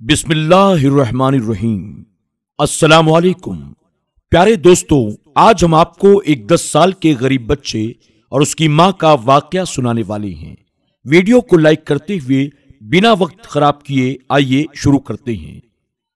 बिस्मिल्लाहिर्रहमानिर्रहीम। अस्सलाम वालेकुम। प्यारे दोस्तों, आज हम आपको एक 10 साल के गरीब बच्चे और उसकी मां का वाकया सुनाने वाले हैं। वीडियो को लाइक करते हुए बिना वक्त खराब किए आइए शुरू करते हैं।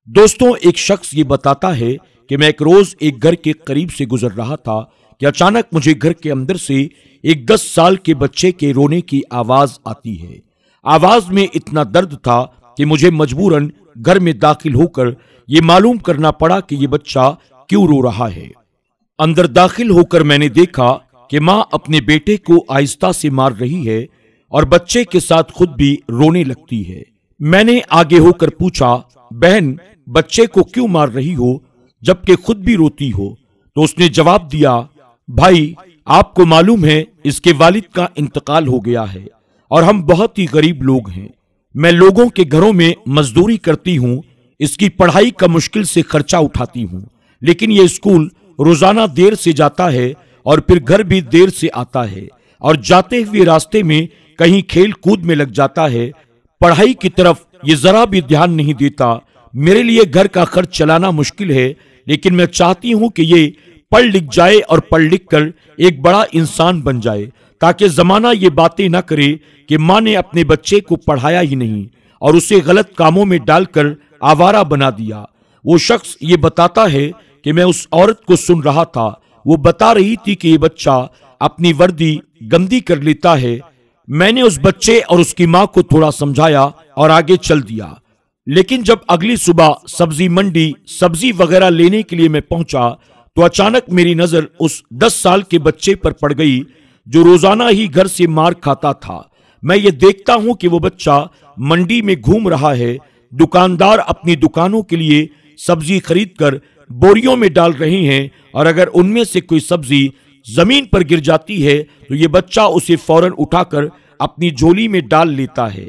दोस्तों, एक शख्स ये बताता है कि मैं एक रोज एक घर के करीब से गुजर रहा था कि अचानक मुझे घर के अंदर से एक 10 साल के बच्चे के रोने की आवाज आती है। आवाज में इतना दर्द था कि मुझे मजबूरन घर में दाखिल होकर यह मालूम करना पड़ा कि यह बच्चा क्यों रो रहा है। अंदर दाखिल होकर मैंने देखा कि मां अपने बेटे को आहिस्ता से मार रही है और बच्चे के साथ खुद भी रोने लगती है। मैंने आगे होकर पूछा, बहन, बच्चे को क्यों मार रही हो जबकि खुद भी रोती हो? तो उसने जवाब दिया, भाई, आपको मालूम है इसके वालिद का इंतकाल हो गया है और हम बहुत ही गरीब लोग हैं। मैं लोगों के घरों में मजदूरी करती हूँ, इसकी पढ़ाई का मुश्किल से खर्चा उठाती हूँ, लेकिन ये स्कूल रोजाना देर से जाता है और फिर घर भी देर से आता है और जाते हुए रास्ते में कहीं खेल कूद में लग जाता है। पढ़ाई की तरफ ये जरा भी ध्यान नहीं देता। मेरे लिए घर का खर्च चलाना मुश्किल है, लेकिन मैं चाहती हूँ कि ये पढ़ लिख जाए और पढ़ लिख कर एक बड़ा इंसान बन जाए, ताकि जमाना ये बातें ना करे कि माँ ने अपने बच्चे को पढ़ाया ही नहीं और उसे गलत कामों में डालकर आवारा बना दिया। वो शख्स ये बताता है कि मैं उस औरत को सुन रहा था। वो बता रही थी कि ये बच्चा अपनी वर्दी गंदी कर लेता है। मैंने उस बच्चे और उसकी माँ को थोड़ा समझाया और आगे चल दिया। लेकिन जब अगली सुबह सब्जी मंडी सब्जी वगैरह लेने के लिए मैं पहुंचा तो अचानक मेरी नजर उस 10 साल के बच्चे पर पड़ गई जो रोजाना ही घर से मार खाता था। मैं ये देखता हूं कि वो बच्चा मंडी में घूम रहा है। दुकानदार अपनी दुकानों के लिए सब्जी खरीदकर बोरियों में डाल रहे हैं और अगर उनमें से कोई सब्जी जमीन पर गिर जाती है तो ये बच्चा उसे फौरन उठाकर अपनी झोली में डाल लेता है।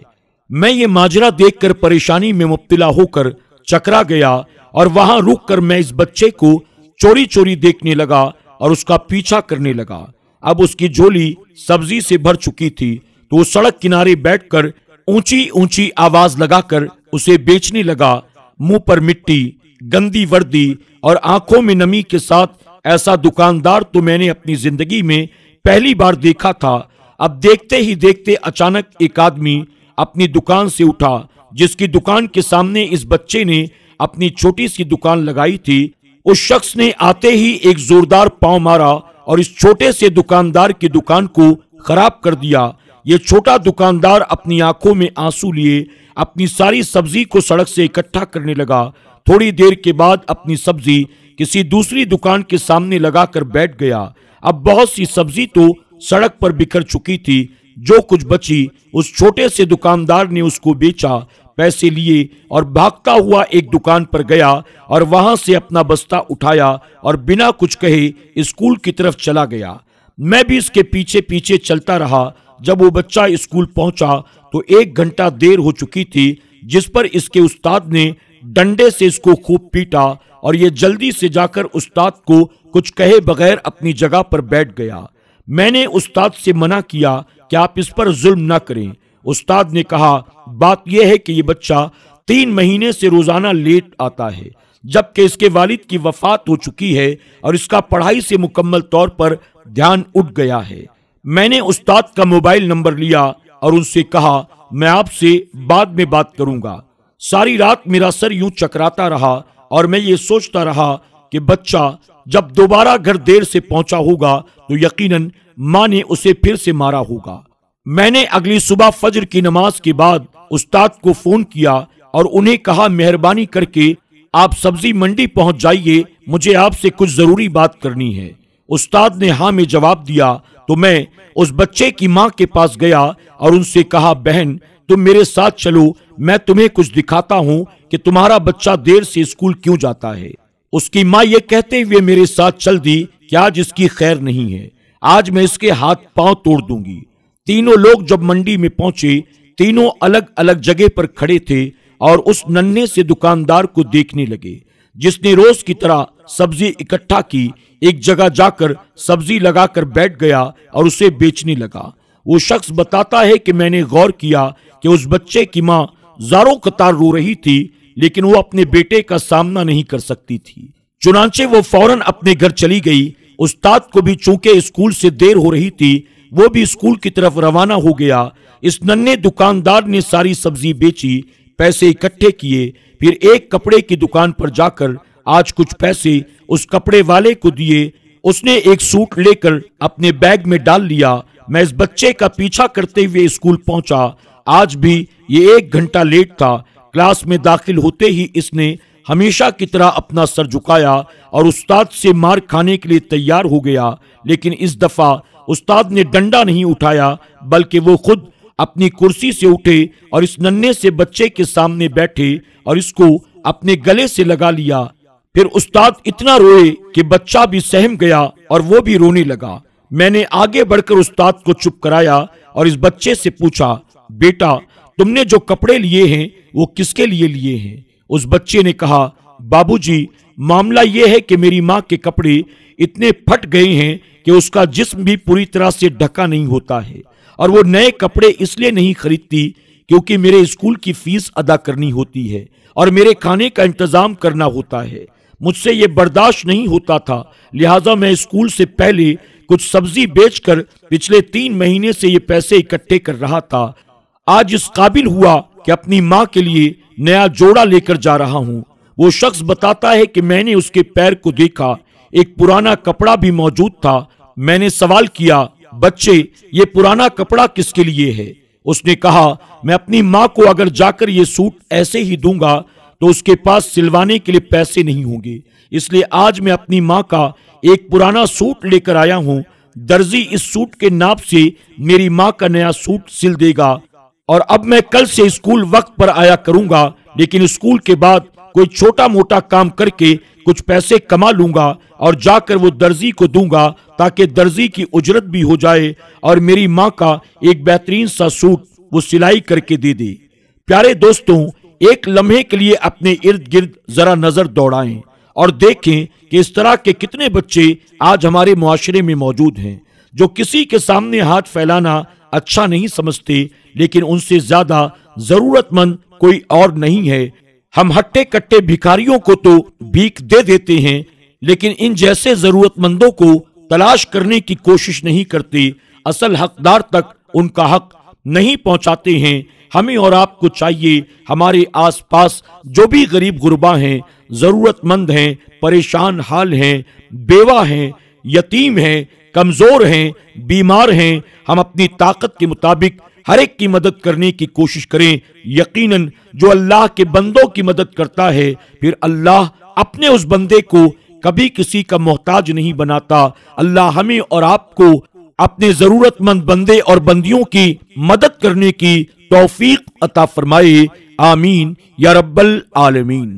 मैं ये माजरा देखकर परेशानी में मुब्तला होकर चकरा गया और वहां रुककर मैं इस बच्चे को चोरी चोरी देखने लगा और उसका पीछा करने लगा। अब उसकी झोली सब्जी से भर चुकी थी तो वो सड़क किनारे बैठकर ऊंची ऊंची आवाज लगाकर उसे बेचने लगा। मुंह पर मिट्टी, गंदी वर्दी और आंखों में नमी के साथ ऐसा दुकानदार तो मैंने अपनी जिंदगी में पहली बार देखा था। अब देखते ही देखते अचानक एक आदमी अपनी दुकान से उठा, जिसकी दुकान के सामने इस बच्चे ने अपनी छोटी सी दुकान लगाई थी। उस शख्स ने आते ही एक जोरदार पांव मारा और इस छोटे से दुकानदार की दुकान को खराब कर दिया। ये छोटा दुकानदार अपनी आंखों में आंसू लिए अपनी सारी सब्जी को सड़क से इकट्ठा करने लगा। थोड़ी देर के बाद अपनी सब्जी किसी दूसरी दुकान के सामने लगाकर बैठ गया। अब बहुत सी सब्जी तो सड़क पर बिखर चुकी थी। जो कुछ बची उस छोटे से दुकानदार ने उसको बेचा, पैसे लिए और भागता हुआ एक दुकान पर गया और वहां से अपना बस्ता उठाया और बिना कुछ कहे स्कूल की तरफ चला गया। मैं भी इसके पीछे पीछे चलता रहा। जब वो बच्चा स्कूल पहुंचा तो 1 घंटा देर हो चुकी थी, जिस पर इसके उस्ताद ने डंडे से इसको खूब पीटा और ये जल्दी से जाकर उस्ताद को कुछ कहे बगैर अपनी जगह पर बैठ गया। मैंने उस्ताद से मना किया कि आप इस पर जुल्म ना करें। उस्ताद ने कहा, बात यह है कि ये बच्चा 3 महीने से रोजाना लेट आता है, जबकि इसके वालिद की वफात हो चुकी है और इसका पढ़ाई से मुकम्मल तौर पर ध्यान उठ गया है। मैंने उस्ताद का मोबाइल नंबर लिया और उनसे कहा, मैं आपसे बाद में बात करूंगा। सारी रात मेरा सर यूं चकराता रहा और मैं ये सोचता रहा कि बच्चा जब दोबारा घर देर से पहुंचा होगा तो यकीनन मां ने उसे फिर से मारा होगा। मैंने अगली सुबह फजर की नमाज के बाद उस्ताद को फोन किया और उन्हें कहा, मेहरबानी करके आप सब्जी मंडी पहुंच जाइए, मुझे आपसे कुछ जरूरी बात करनी है। उस्ताद ने हाँ में जवाब दिया तो मैं उस बच्चे की मां के पास गया और उनसे कहा, बहन, तुम मेरे साथ चलो, मैं तुम्हें कुछ दिखाता हूं कि तुम्हारा बच्चा देर से स्कूल क्यों जाता है। उसकी मां ये कहते हुए मेरे साथ चल दी कि आज इसकी खैर नहीं है, आज मैं इसके हाथ पांव तोड़ दूंगी। तीनों लोग जब मंडी में पहुंचे, तीनों अलग अलग जगह पर खड़े थे और उस नन्हे से दुकानदार को देखने लगे, जिसने रोज की तरह सब्जी इकट्ठा की, एक जगह जाकर सब्जी लगाकर बैठ गया और उसे बेचने लगा। वो शख्स बताता है कि मैंने गौर किया कि उस बच्चे की मां ज़ारों कतार रो रही थी। लेकिन वो अपने बेटे का सामना नहीं कर सकती थी। चुनांचे वो फौरन अपने घर चली गई। उस्ताद को भी चूंकि स्कूल से देर हो रही थी, वो भी स्कूल की तरफ रवाना हो गया। इस नन्हे दुकानदार ने सारी सब्जी बेची, पैसे इकट्ठे किए, फिर एक कपड़े की दुकान पर जाकर आज कुछ पैसे उस कपड़े वाले को दिए। उसने एक सूट लेकर अपने बैग में डाल लिया। मैं इस बच्चे का पीछा करते हुए स्कूल पहुंचा। आज भी ये 1 घंटा लेट था। क्लास में दाखिल होते ही इसने हमेशा की तरह अपना सर झुकाया और उस्ताद से मार खाने के लिए तैयार हो गया। लेकिन इस दफा उस्ताद ने डंडा नहीं उठाया, बल्कि वो खुद अपनी कुर्सी से उठे और इस नन्हे से बच्चे के सामने बैठे और इसको अपने गले से लगा लिया। फिर उस्ताद इतना रोए कि बच्चा भी सहम गया और वो भी रोने लगा। मैंने आगे बढ़कर उस्ताद को चुप कराया और इस बच्चे से पूछा, बेटा तुमने जो कपड़े लिए हैं वो किसके लिए लिए हैं? उस बच्चे ने कहा, बाबूजी मामला ये है कि मेरी माँ के कपड़े इतने फट गए हैं कि उसका जिस्म भी पूरी तरह से ढका नहीं होता है, और वो नए कपड़े इसलिए नहीं खरीदती क्योंकि मेरे स्कूल की फीस अदा करनी होती है और मेरे खाने का इंतजाम करना होता है। मुझसे ये बर्दाश्त नहीं होता था, लिहाजा मैं स्कूल से पहले कुछ सब्जी बेचकर पिछले 3 महीने से ये पैसे इकट्ठे कर रहा था। आज इस काबिल हुआ कि अपनी माँ के लिए नया जोड़ा लेकर जा रहा हूँ। वो शख्स बताता है कि मैंने उसके पैर को देखा, एक पुराना कपड़ा भी मौजूद था। मैंने सवाल किया, बच्चे ये पुराना कपड़ा किसके लिए है? उसने कहा, मैं अपनी माँ को अगर जाकर ये सूट ऐसे ही दूंगा तो उसके पास सिलवाने के लिए पैसे नहीं होंगे, इसलिए आज मैं अपनी माँ का एक पुराना सूट लेकर आया हूँ। दर्जी इस सूट के नाप से मेरी माँ का नया सूट सिल देगा और अब मैं कल से स्कूल वक्त पर आया करूंगा, लेकिन स्कूल के बाद कोई छोटा मोटा काम करके कुछ पैसे कमा लूंगा और जाकर वो दर्जी को दूंगा ताकि दर्जी की उजरत भी हो जाए और मेरी माँ का एक बेहतरीन सा सूट वो सिलाई करके दे दे। प्यारे दोस्तों, एक लम्हे के लिए अपने इर्द गिर्द जरा नजर दौड़ाएं और देखें कि इस तरह के कितने बच्चे आज हमारे मुआशरे में मौजूद हैं जो किसी के सामने हाथ फैलाना अच्छा नहीं समझते, लेकिन उनसे ज्यादा जरूरतमंद कोई और नहीं है। हम हट्टे कट्टे भिखारियों को तो भीख दे देते हैं, लेकिन इन जैसे जरूरतमंदों को तलाश करने की कोशिश नहीं करते, असल हकदार तक उनका हक नहीं पहुंचाते हैं। हमें और आपको चाहिए हमारे आसपास जो भी गरीब गुरबा हैं, जरूरतमंद हैं, परेशान हाल हैं, बेवा हैं, यतीम हैं, कमजोर हैं, बीमार हैं, हम अपनी ताकत के मुताबिक हर एक की मदद करने की कोशिश करें। यकीनन जो अल्लाह के बंदों की मदद करता है, फिर अल्लाह अपने उस बंदे को कभी किसी का मोहताज नहीं बनाता। अल्लाह हमें और आपको अपने जरूरतमंद बंदे और बंदियों की मदद करने की तौफीक अता फरमाए। आमीन या रब्बल आलमीन।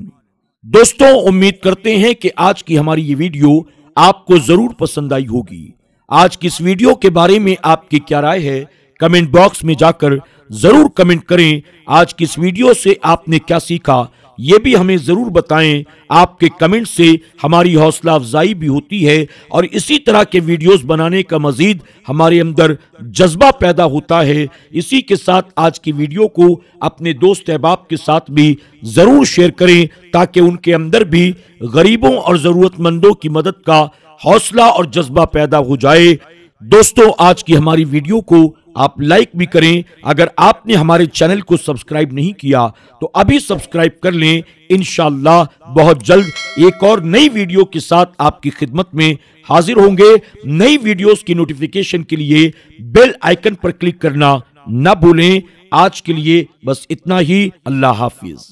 दोस्तों, उम्मीद करते हैं कि आज की हमारी ये वीडियो आपको जरूर पसंद आई होगी। आज की इस वीडियो के बारे में आपकी क्या राय है, कमेंट बॉक्स में जाकर जरूर कमेंट करें। आज की इस वीडियो से आपने क्या सीखा ये भी हमें जरूर बताएं। आपके कमेंट से हमारी हौसला अफजाई भी होती है और इसी तरह के वीडियोस बनाने का मजीद हमारे अंदर जज्बा पैदा होता है। इसी के साथ आज की वीडियो को अपने दोस्त अहबाब के साथ भी जरूर शेयर करें ताकि उनके अंदर भी गरीबों और जरूरतमंदों की मदद का हौसला और जज्बा पैदा हो जाए। दोस्तों, आज की हमारी वीडियो को आप लाइक भी करें। अगर आपने हमारे चैनल को सब्सक्राइब नहीं किया तो अभी सब्सक्राइब कर लें। इंशाअल्लाह बहुत जल्द एक और नई वीडियो के साथ आपकी खिदमत में हाजिर होंगे। नई वीडियोस की नोटिफिकेशन के लिए बेल आइकन पर क्लिक करना ना भूलें। आज के लिए बस इतना ही। अल्लाह हाफिज।